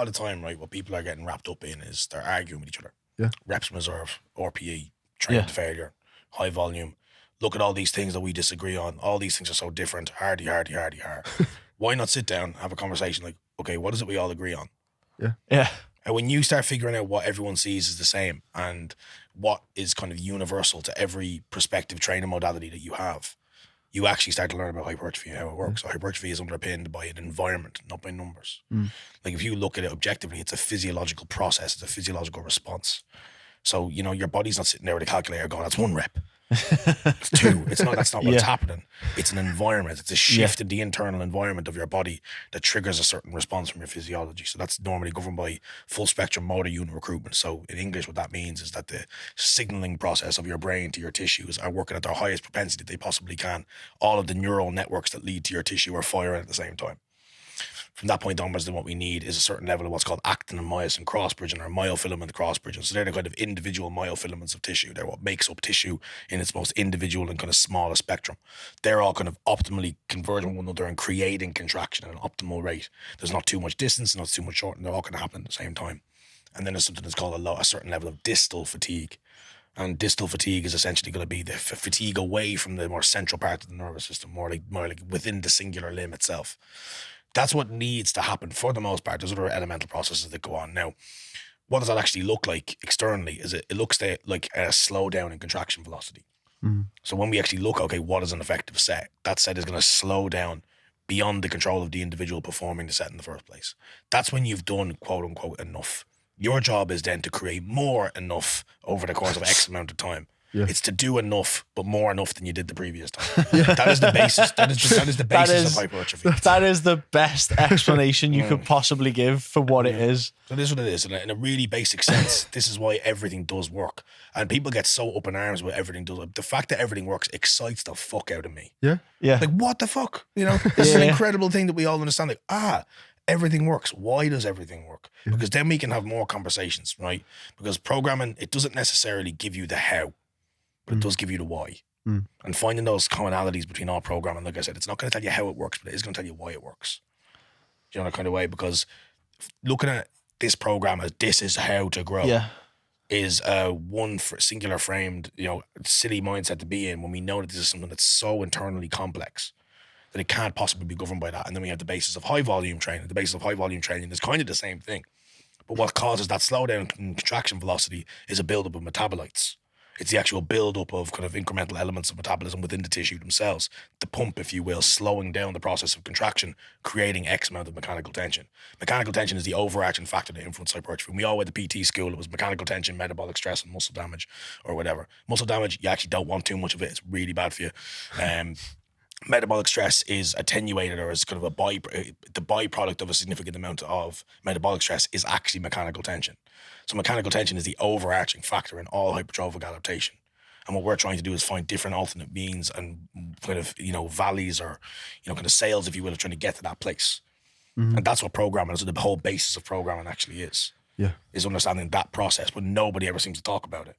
all the time, right, what people are getting wrapped up in is they're arguing with each other. Yeah. Reps and reserve, RPE, train to failure, high volume. Look at all these things that we disagree on. All these things are so different. Hardy. Why not sit down, have a conversation like, okay, what is it we all agree on? Yeah. And when you start figuring out what everyone sees as the same and what is kind of universal to every prospective training modality that you have, you actually start to learn about hypertrophy and how it works. So hypertrophy is underpinned by an environment, not by numbers. Like if you look at it objectively, it's a physiological process. It's a physiological response. So, you know, your body's not sitting there with a calculator going, that's 1 rep. It's 2. It's not, that's not what's happening. It's an environment. It's a shift in the internal environment of your body that triggers a certain response from your physiology. So that's normally governed by full spectrum motor unit recruitment. So in English, what that means is that the signaling process of your brain to your tissues are working at their highest propensity that they possibly can. All of the neural networks that lead to your tissue are firing at the same time. From that point onwards, then what we need is a certain level of what's called actin and myosin cross-bridging or myofilament cross-bridging. So they're the kind of individual myofilaments of tissue. They're what makes up tissue in its most individual and kind of smallest spectrum. They're all kind of optimally converging with one another and creating contraction at an optimal rate. There's not too much distance, not too much short, and they're all going to happen at the same time. And then there's something that's called a certain level of distal fatigue. And distal fatigue is essentially going to be the fatigue away from the more central part of the nervous system, more like within the singular limb itself. That's what needs to happen for the most part. There's other elemental processes that go on. Now, what does that actually look like externally? Is it looks like a slowdown in contraction velocity. So when we actually look, okay, what is an effective set? That set is going to slow down beyond the control of the individual performing the set in the first place. That's when you've done, quote unquote, enough. Your job is then to create more enough over the course of X amount of time. Yeah. It's to do enough, but more enough than you did the previous time. That is the basis. That is the basis of hypertrophy. That is the best explanation you could possibly give for what it is. So this is what it is. In a really basic sense, this is why everything does work. And people get so up in arms with everything does. The fact that everything works excites the fuck out of me. Yeah. Like, what the fuck? You know, this is an incredible thing that we all understand. Like, everything works. Why does everything work? Because then we can have more conversations, right? Because programming, it doesn't necessarily give you the how, but it does give you the why. And finding those commonalities between all programming, like I said, it's not going to tell you how it works, but it is going to tell you why it works. You know, that kind of way, because looking at this program as this is how to grow is one singular framed, you know, silly mindset to be in when we know that this is something that's so internally complex that it can't possibly be governed by that. And then we have the basis of high volume training. The basis of high volume training is kind of the same thing. But what causes that slowdown in contraction velocity is a buildup of metabolites. It's the actual buildup of kind of incremental elements of metabolism within the tissue themselves. The pump, if you will, slowing down the process of contraction, creating X amount of mechanical tension. Mechanical tension is the overarching factor that influences hypertrophy. When we all went to PT school, it was mechanical tension, metabolic stress, and muscle damage, or whatever. Muscle damage, you actually don't want too much of it. It's really bad for you. Metabolic stress is attenuated, or is kind of the byproduct of a significant amount of metabolic stress is actually mechanical tension. So mechanical tension is the overarching factor in all hypertrophic adaptation. And what we're trying to do is find different alternate means and kind of, you know, valleys or, you know, kind of sails, if you will, of trying to get to that place. And that's what programming is. The whole basis of programming actually is. Is understanding that process, but nobody ever seems to talk about it.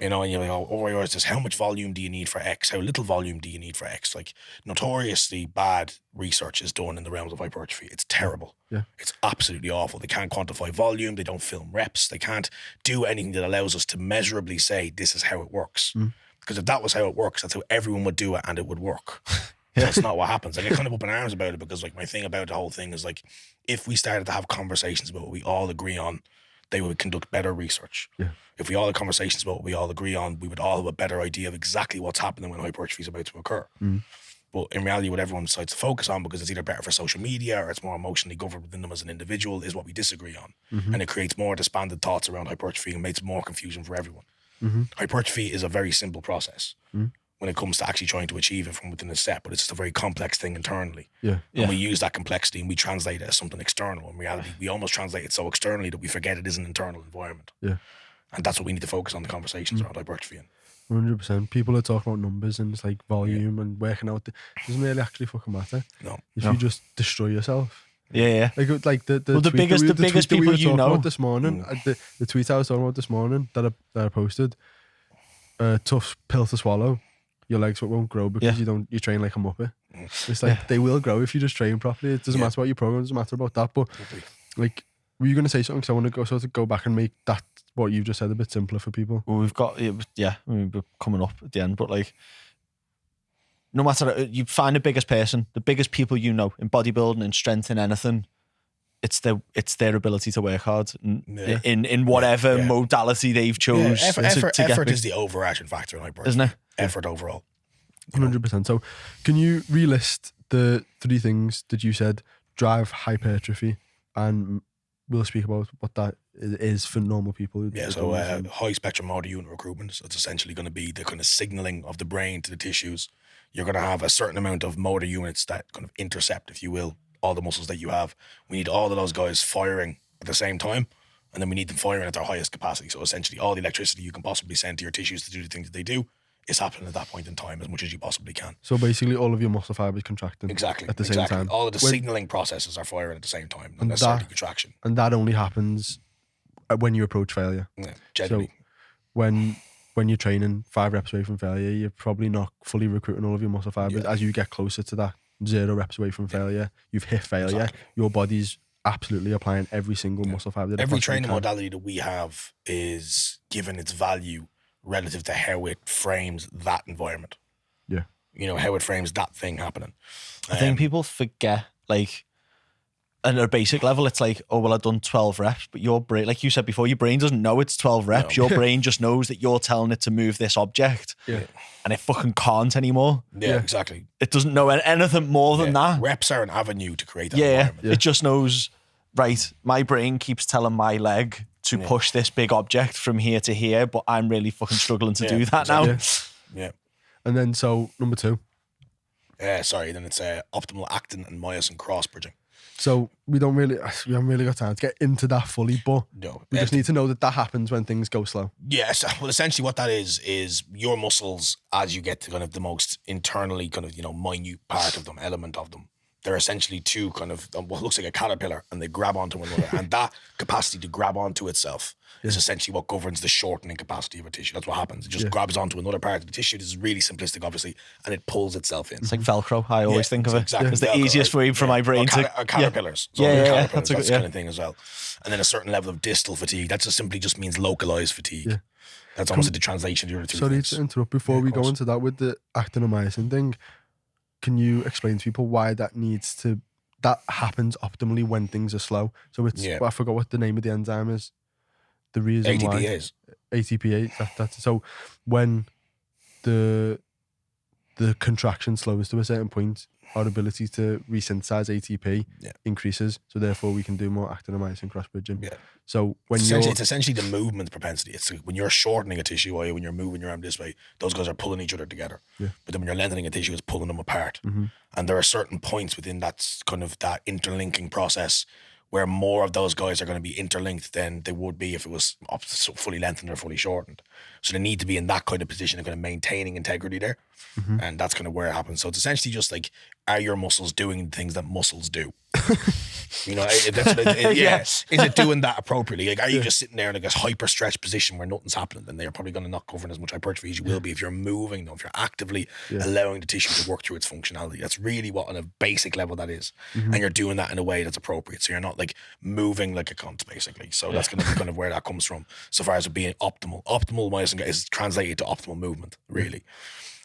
You know, and you're like, oh, yours is how much volume do you need for X? How little volume do you need for X? Like, notoriously bad research is done in the realms of hypertrophy. It's terrible. It's absolutely awful. They can't quantify volume. They don't film reps. They can't do anything that allows us to measurably say this is how it works. Because if that was how it works, that's how everyone would do it and it would work. That's not what happens. I get kind of up in arms about it because, like, my thing about the whole thing is, like, if we started to have conversations about what we all agree on, they would conduct better research. If we all had conversations about what we all agree on, we would all have a better idea of exactly what's happening when hypertrophy is about to occur. But in reality, what everyone decides to focus on, because it's either better for social media or it's more emotionally governed within them as an individual, is what we disagree on. And it creates more disbanded thoughts around hypertrophy and makes more confusion for everyone. Hypertrophy is a very simple process when it comes to actually trying to achieve it from within a set, but it's just a very complex thing internally. And we use that complexity and we translate it as something external. In reality, we almost translate it so externally that we forget it is an internal environment. And that's what we need to focus on the conversations around hypertrophy in. 100%. People are talking about numbers and it's like volume and working out. It doesn't really actually fucking matter. If you just destroy yourself. Like the biggest people you know this morning, the tweet I was talking about this morning that I posted, tough pill to swallow. Your legs won't grow because you train like a muppet. It's like they will grow if you just train properly. It doesn't matter about your program, it doesn't matter about that. But like Were you going to say something? Because I want to go back and make that what you've just said a bit simpler for people. Well, we've got, yeah, I mean, we're coming up at the end, but like, no matter, you find the biggest person, the biggest people you know in bodybuilding and strength and anything, it's their ability to work hard in whatever modality they've chose. Effort is the overarching factor in hypertrophy, isn't it? Effort overall. 100%. So can you relist the 3 things that you said drive hypertrophy, and we'll speak about what that is for normal people? Yeah, so high spectrum motor unit recruitment. So it's essentially going to be the kind of signaling of the brain to the tissues. You're going to have a certain amount of motor units that kind of intercept, if you will, all the muscles that you have. We need all of those guys firing at the same time, and then we need them firing at their highest capacity. So essentially all the electricity you can possibly send to your tissues to do the things that they do is happening at that point in time as much as you possibly can. So basically all of your muscle fibers contracting at the same time. All of the signaling processes are firing at the same time, not necessarily contraction. And that only happens when you approach failure. Yeah, generally. So when you're training 5 reps away from failure, you're probably not fully recruiting all of your muscle fibers. As you get closer to that 0 reps away from failure, you've hit failure. Exactly. Your body's absolutely applying every single muscle fiber. Every training modality that we have is given its value relative to how it frames that environment. Yeah. You know, how it frames that thing happening. I think people forget, like, at a basic level, it's like, oh, well, I've done 12 reps, but your brain, like you said before, your brain doesn't know it's 12 reps. No. Your brain just knows that you're telling it to move this object. Yeah. And it fucking can't anymore. Yeah, exactly. It doesn't know anything more than that. Reps are an avenue to create that environment. It just knows, right, my brain keeps telling my leg to push this big object from here to here, but I'm really fucking struggling to do that now. Yeah. And then, so, number 2. Then it's optimal actin and myosin cross bridging. So we haven't really got time to get into that fully, but we just need to know that happens when things go slow. Yes. Well, essentially what that is your muscles, as you get to kind of the most internally kind of, minute part of them, element of them, they're essentially 2 kind of what looks like a caterpillar, and they grab onto one another. And that capacity to grab onto itself is essentially what governs the shortening capacity of a tissue. That's what happens. It just grabs onto another part of the tissue. This is really simplistic, obviously, and it pulls itself in. It's like Velcro. I always think of it. Exactly. It's the easiest way for my brain to... caterpillars. Caterpillars, that's the kind of thing as well. And then a certain level of distal fatigue. That just simply just means localized fatigue. Yeah. That's almost the translation of the other 2 Sorry things. to interrupt. Before we go into that with the actin and myosin thing, can you explain to people why that happens optimally when things are slow? So it's, I forgot what the name of the enzyme is. The reason ATPase. ATPase. That's so when the contraction slows to a certain point, our ability to resynthesize ATP increases. So therefore, we can do more actin and myosin cross bridging. Yeah. So when it's essentially the movement propensity. It's like when you're shortening a tissue, or when you're moving your arm this way, those guys are pulling each other together. Yeah. But then when you're lengthening a tissue, it's pulling them apart. Mm-hmm. And there are certain points within that kind of that interlinking process where more of those guys are going to be interlinked than they would be if it was fully lengthened or fully shortened. So they need to be in that kind of position of kind of maintaining integrity there. Mm-hmm. And that's kind of where it happens. So it's essentially just like, are your muscles doing things that muscles do? Is it doing that appropriately? Like, are you just sitting there in like a hyper stretched position where nothing's happening? Then they're probably going to not cover as much hypertrophy as you will be if you're moving, if you're actively allowing the tissue to work through its functionality. That's really what on a basic level that is. Mm-hmm. And you're doing that in a way that's appropriate. So you're not like moving like a cunt, basically. So that's going to be kind of where that comes from. So far as it being optimal myosin is translated to optimal movement, really.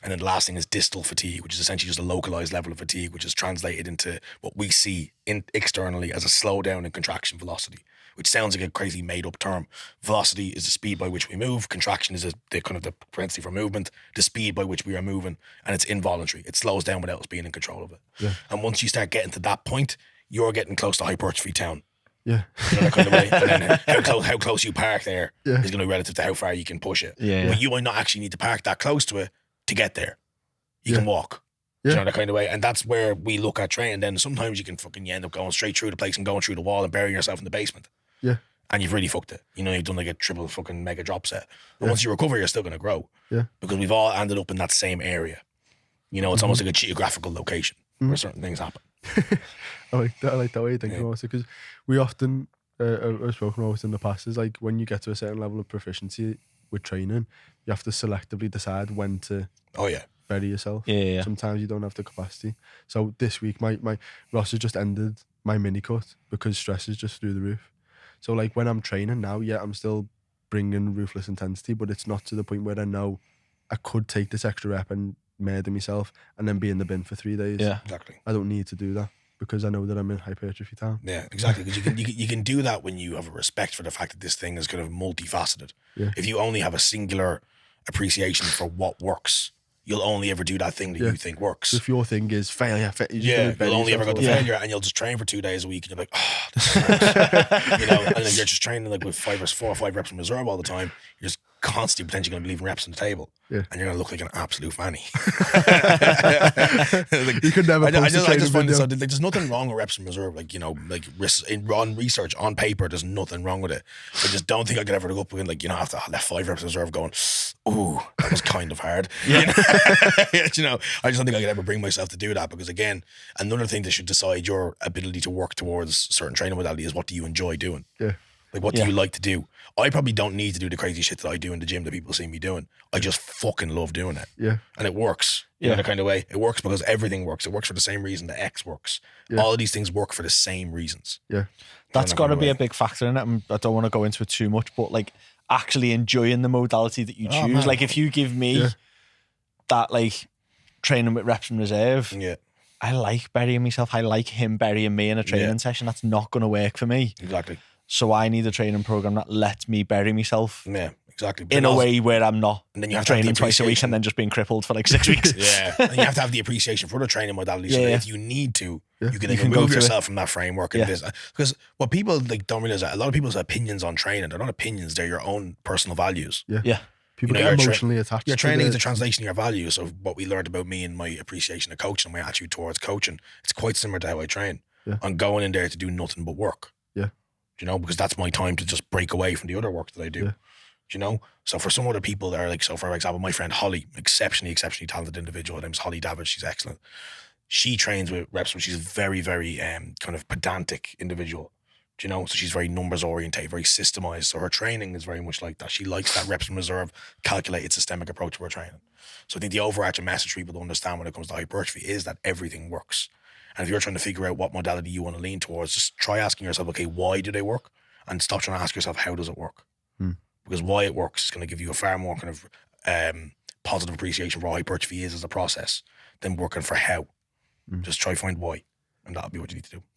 And then the last thing is distal fatigue, which is essentially just a localized level of fatigue, which is translated into what we see externally as a slowdown in contraction velocity, which sounds like a crazy made up term. Velocity is the speed by which we move. Contraction is the kind of the propensity for movement, the speed by which we are moving, and it's involuntary. It slows down without us being in control of it. Yeah. And once you start getting to that point, you're getting close to hypertrophy town. Yeah. That kind of way. And then how close you park there is going to be relative to how far you can push it. Yeah. But you might not actually need to park that close to it to get there. You can walk. That kind of way. And that's where we look at training. Then sometimes you end up going straight through the place and going through the wall and burying yourself in the basement. Yeah. And you've really fucked it. You've done like a triple fucking mega drop set. And once you recover, you're still going to grow. Yeah. Because we've all ended up in that same area. It's almost like a geographical location where certain things happen. I like that way you think about it, because we often, I've spoken about in the past, is like when you get to a certain level of proficiency with training, you have to selectively decide when to bury yourself. Yeah. Sometimes you don't have the capacity. So this week, my Ross has just ended my mini cut because stress is just through the roof. So like when I'm training now, yeah, I'm still bringing ruthless intensity, but it's not to the point where I know I could take this extra rep and murder myself and then be in the bin for 3 days. Yeah. Exactly. I don't need to do that because I know that I'm in hypertrophy town. Yeah, exactly. Because you can do that when you have a respect for the fact that this thing is kind of multifaceted. Yeah. If you only have a singular appreciation for what works, you'll only ever do that thing that you think works. So if your thing is failure, you'll only ever go to failure, and you'll just train for 2 days a week, and you're like, oh, this is nice. You know, and then you're just training like with 4 or 5 reps in reserve all the time. You're just constantly potentially going to be leaving reps on the table, and you're going to look like an absolute fanny. Like, you could never. I just find it so like, there's nothing wrong with reps in reserve. Like, you know, like on research on paper, there's nothing wrong with it. I just don't think I could ever go up with, like, you know, after left 5 reps in reserve going, ooh, that was kind of hard. Yeah. You know, I just don't think I could ever bring myself to do that, because again, another thing that should decide your ability to work towards certain training modality is what do you enjoy doing? Yeah. Like, what do you like to do? I probably don't need to do the crazy shit that I do in the gym that people see me doing. I just fucking love doing it. Yeah. And it works. You know, the kind of way. It works because everything works. It works for the same reason that X works. Yeah. All of these things work for the same reasons. Yeah. That's got to be a big factor in it. And I don't want to go into it too much, but like actually enjoying the modality that you choose. Like if you give me that like training with reps in reserve, I like burying myself. I like him burying me in a training session. That's not going to work for me. Exactly. So I need a training program that lets me bury myself. Yeah, exactly. But in a way where I'm not and then you have training twice a week and then just being crippled for like 6 weeks. Yeah. And you have to have the appreciation for the training modality. So that if you need to, you can remove yourself from that framework. And this. Because what people like don't realize, that a lot of people's opinions on training, they're not opinions, they're your own personal values. Yeah. People get emotionally attached. Your training is a translation of your values. So what we learned about me and my appreciation of coaching and my attitude towards coaching, it's quite similar to how I train. Yeah. I'm going in there to do nothing but work. Yeah. You know, because that's my time to just break away from the other work that I do. Yeah. You know, so for some other people that are like, so for example, my friend Holly, exceptionally talented individual. Her name's Holly David. She's excellent. She trains with reps, but she's a very, very kind of pedantic individual. Do you know? So she's very numbers oriented, very systemized. So her training is very much like that. She likes that reps in reserve, calculated, systemic approach to her training. So I think the overarching message for people to understand when it comes to hypertrophy is that everything works. And if you're trying to figure out what modality you want to lean towards, just try asking yourself, okay, why do they work? And stop trying to ask yourself, how does it work? Because why it works is going to give you a far more kind of positive appreciation for what hypertrophy is as a process than working for how. Just try find why. And that'll be what you need to do.